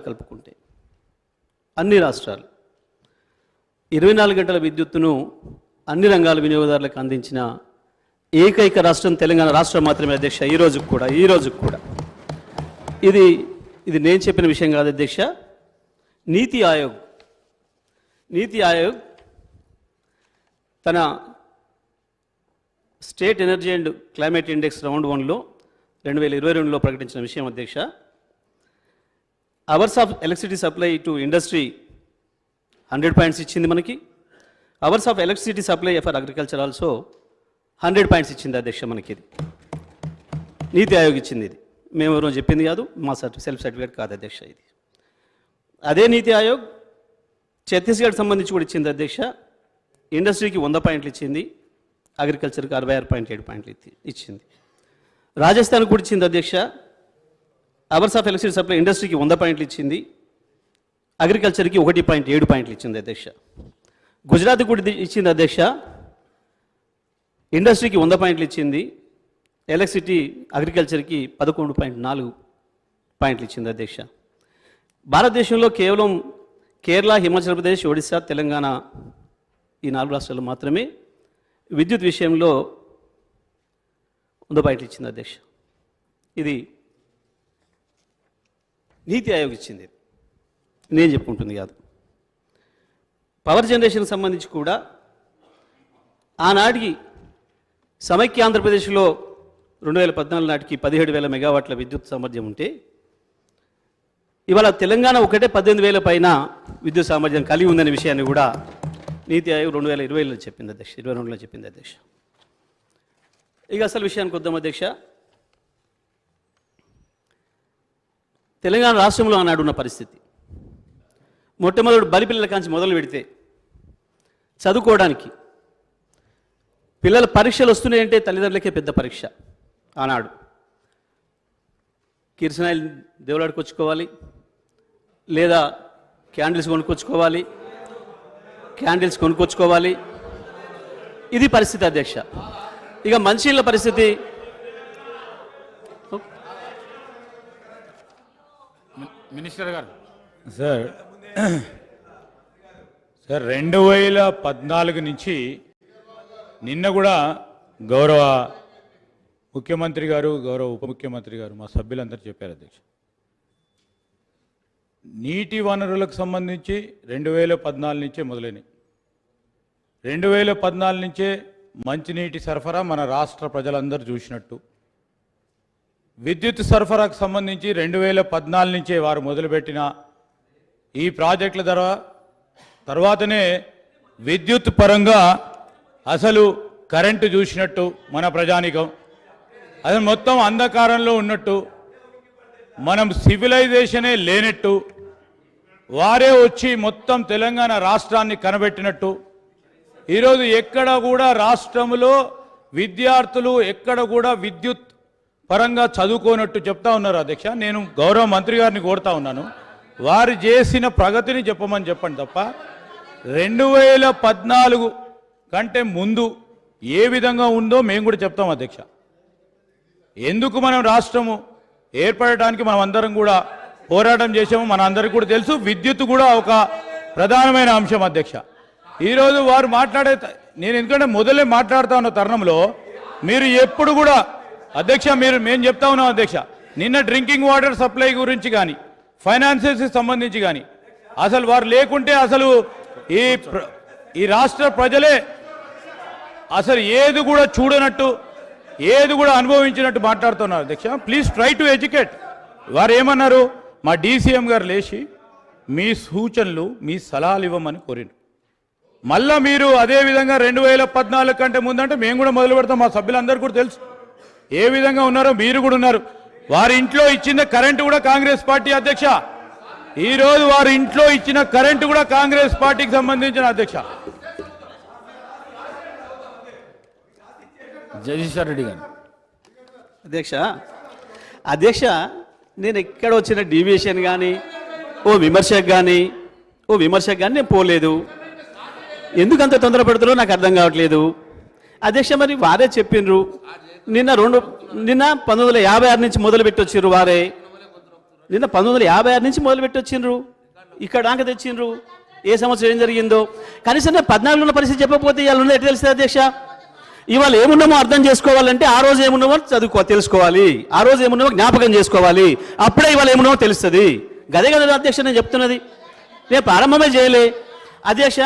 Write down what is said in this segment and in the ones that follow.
కలుపుకుంటే అన్ని రాష్ట్రాలు 24 గంటల విద్యుత్తును అన్ని రంగాల వినియోగదారులకు అందించిన ఏకైక రాష్ట్రం తెలంగాణ రాష్ట్రం మాత్రమే అధ్యక్ష. ఈ రోజు కూడా ఇది నేను చెప్పిన విషయం కాదు అధ్యక్ష. నీతి ఆయోగ్ తన state energy and climate index round 1లో 2022లో ప్రకటించిన విషయం అధ్యక్ష. Hours of electricity supply to industry 100 points ఇచ్చింది మనకి. Hours of electricity supply for agriculture also 100 points ఇచ్చింది అధ్యక్ష. మనకి ఇది నీతి ఆయోగ్ ఇచ్చింది. ఇది మేము ఎవరో చెప్పింది కాదు, మా సెల్ఫ్ సర్టిఫికేట్ కాదు అధ్యక్ష. ఇది అదే నీతి ఆయోగ్ ఛత్తీస్గఢ్ సంబంధించి కూడా ఇచ్చింది అధ్యక్ష. ఇండస్ట్రీకి 100 పాయింట్లు ఇచ్చింది, అగ్రికల్చర్కి 66.7 పాయింట్లు ఇచ్చింది. రాజస్థాన్ కూడా ఇచ్చింది అధ్యక్ష. అవర్స్ ఆఫ్ ఎలక్ట్రిసిటీ సప్లై ఇండస్ట్రీకి 100 పాయింట్లు ఇచ్చింది, అగ్రికల్చర్కి 1.7 పాయింట్లు ఇచ్చింది అధ్యక్ష. గుజరాత్ కూడా ఇచ్చింది అధ్యక్ష. ఇండస్ట్రీకి 100 పాయింట్లు ఇచ్చింది, ఎలక్ట్రిసిటీ అగ్రికల్చర్కి 11.4 పాయింట్లు ఇచ్చింది అధ్యక్ష. భారతదేశంలో కేవలం కేరళ, హిమాచల్ ప్రదేశ్, ఒడిశా, తెలంగాణ ఈ 4 రాష్ట్రాలు మాత్రమే విద్యుత్ విషయంలో 100 పాయింట్లు ఇచ్చింది అధ్యక్ష. ఇది నీతి ఆయోగ్ ఇచ్చింది, నేను చెప్పుకుంటుంది కాదు. పవర్ జనరేషన్కి సంబంధించి కూడా ఆనాటికి సమైక్య ఆంధ్రప్రదేశ్లో 2014 నాటికి 17,000 మెగావాట్ల విద్యుత్ సామర్థ్యం ఉంటే ఇవాళ తెలంగాణ ఒకటే 18,000 పైన విద్యుత్ సామర్థ్యం కలిగి ఉందనే విషయాన్ని కూడా నీతి ఆయోగ్ 2020లో చెప్పింది అధ్యక్ష, 22లో చెప్పింది అధ్యక్ష. ఇక అసలు విషయానికి వద్దాం అధ్యక్ష. తెలంగాణ రాష్ట్రంలో ఆనాడు ఉన్న పరిస్థితి, మొట్టమొదటి బలిపిల్లల కాంచి మొదలు పెడితే చదువుకోవడానికి పిల్లల పరీక్షలు వస్తున్నాయంటే తల్లిదండ్రులకే పెద్ద పరీక్ష. ఆనాడు కిరసనాయిల్ దేవులాడుకొచ్చుకోవాలి, లేదా క్యాండిల్స్ కొనుక్కొచ్చుకోవాలి. ఇది పరిస్థితి అధ్యక్ష. ఇక మంచినీళ్ళ పరిస్థితి, మినిస్టర్ గారు సార్ 2014 నుంచి నిన్న కూడా గౌరవ ముఖ్యమంత్రి గారు, గౌరవ ఉప ముఖ్యమంత్రి గారు, మా సభ్యులందరూ చెప్పారు అధ్యక్ష. నీటి వనరులకు సంబంధించి 2014 నుంచే మొదలైనవి. 2014 నుంచే మంచినీటి సరఫరా మన రాష్ట్ర ప్రజలందరూ చూసినట్టు, విద్యుత్ సరఫరాకు సంబంధించి 2014 నుంచే వారు మొదలుపెట్టిన ఈ ప్రాజెక్టుల ద్వారా తర్వాతనే విద్యుత్ పరంగా అసలు కరెంటు చూసినట్టు మన ప్రజానికం, అది మొత్తం అంధకారంలో ఉన్నట్టు, మనం సివిలైజేషనే లేనట్టు, వారే వచ్చి మొత్తం తెలంగాణ రాష్ట్రాన్ని కనబెట్టినట్టు. ఈరోజు ఎక్కడ కూడా రాష్ట్రంలో విద్యార్థులు ఎక్కడ కూడా విద్యుత్ పరంగా చదువుకోనట్టు చెప్తా ఉన్నారు అధ్యక్ష. నేను గౌరవ మంత్రి గారిని కోరుతా ఉన్నాను, వారు చేసిన ప్రగతిని చెప్పమని చెప్పండి తప్ప 2014 కంటే ముందు ఏ విధంగా ఉందో మేము కూడా చెప్తాం అధ్యక్ష. ఎందుకు మనం రాష్ట్రము ఏర్పడటానికి మనం అందరం కూడా పోరాటం చేసాము, మన అందరికీ కూడా తెలుసు. విద్యుత్ కూడా ఒక ప్రధానమైన అంశం అధ్యక్ష. ఈరోజు వారు నేను ఎందుకంటే మొదలే మాట్లాడుతూ ఉన్న తరుణంలో మీరు ఎప్పుడు కూడా అధ్యక్ష మేము చెప్తా ఉన్నాం అధ్యక్ష, నిన్న డ్రింకింగ్ వాటర్ సప్లై గురించి కానీ ఫైనాన్సెస్కి సంబంధించి కానీ అసలు వారు లేకుంటే అసలు ఈ రాష్ట్ర ప్రజలే అసలు ఏది కూడా చూడనట్టు, ఏది కూడా అనుభవించినట్టు మాట్లాడుతున్నారు అధ్యక్ష. Please try to educate. వారు ఏమన్నారు, మా డీసీఎం గారు లేచి మీ సూచనలు మీ సలహాలు ఇవ్వమని కోరినారు. మళ్ళా మీరు అదేవిధంగా 2014 కంటే ముందంటే మేము కూడా మొదలు పెడతాం. మా సభ్యులందరూ కూడా తెలుసు ఏ విధంగా ఉన్నారో, మీరు కూడా ఉన్నారు. వారి ఇంట్లో ఇచ్చిన కరెంటు కూడా కాంగ్రెస్ పార్టీ అధ్యక్ష. ఈరోజు వారి ఇంట్లో ఇచ్చిన కరెంటు కూడా కాంగ్రెస్ పార్టీకి సంబంధించిన అధ్యక్ష. జగదీశ్వర్ రెడ్డి గారు అధ్యక్ష నేను ఎక్కడ వచ్చిన డీవియేషన్ కానీ ఓ విమర్శకు కానీ నేను పోలేదు. ఎందుకంత తొందరపడుతుందో నాకు అర్థం కావట్లేదు అధ్యక్ష. మరి వారే చెప్పినరు నిన్న 1956 నుంచి మొదలు పెట్టి వచ్చారు వారే. నిన్న 1956 నుంచి మొదలుపెట్టి వచ్చిండ్రు, ఇక్కడ దాకా తెచ్చిండ్రు. ఏ సంవత్సరం ఏం జరిగిందో కనీసం 14 ఉన్న పరిస్థితి చెప్పకపోతే ఇవాళ ఉన్నది ఎట్లా తెలుస్తుంది అధ్యక్ష? ఇవాళ ఏమున్నామో అర్థం చేసుకోవాలంటే ఆ రోజు ఏమున్నామో తెలుసుకోవాలి, ఆ రోజు ఏమున్నామో జ్ఞాపకం చేసుకోవాలి, అప్పుడే ఇవాళ ఏమున్నామో తెలుస్తుంది. గదే కదా అధ్యక్ష నేను చెప్తున్నది. నేను ప్రారంభమే చేయలే అధ్యక్ష.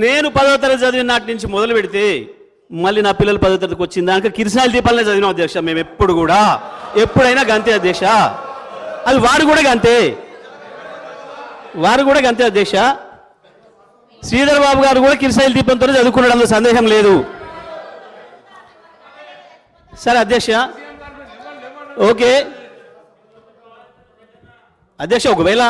నేను 10వ తరగతి చదివిన నాటి నుంచి మొదలు పెడితే మళ్ళీ నా పిల్లలు 10వ తరగతికి వచ్చిన దానికి కిరసనాయిల దీపాలనే చదివినాం అధ్యక్ష. మేము ఎప్పుడైనా గంతే అధ్యక్ష. అది వారు కూడా గంతే అధ్యక్ష. శ్రీధర్ బాబు గారు కూడా కిరసనాయిల దీపంతోనే చదువుకున్నాడు, అందులో సందేహం లేదు. సరే అధ్యక్ష, ఓకే అధ్యక్ష. ఒకవేళ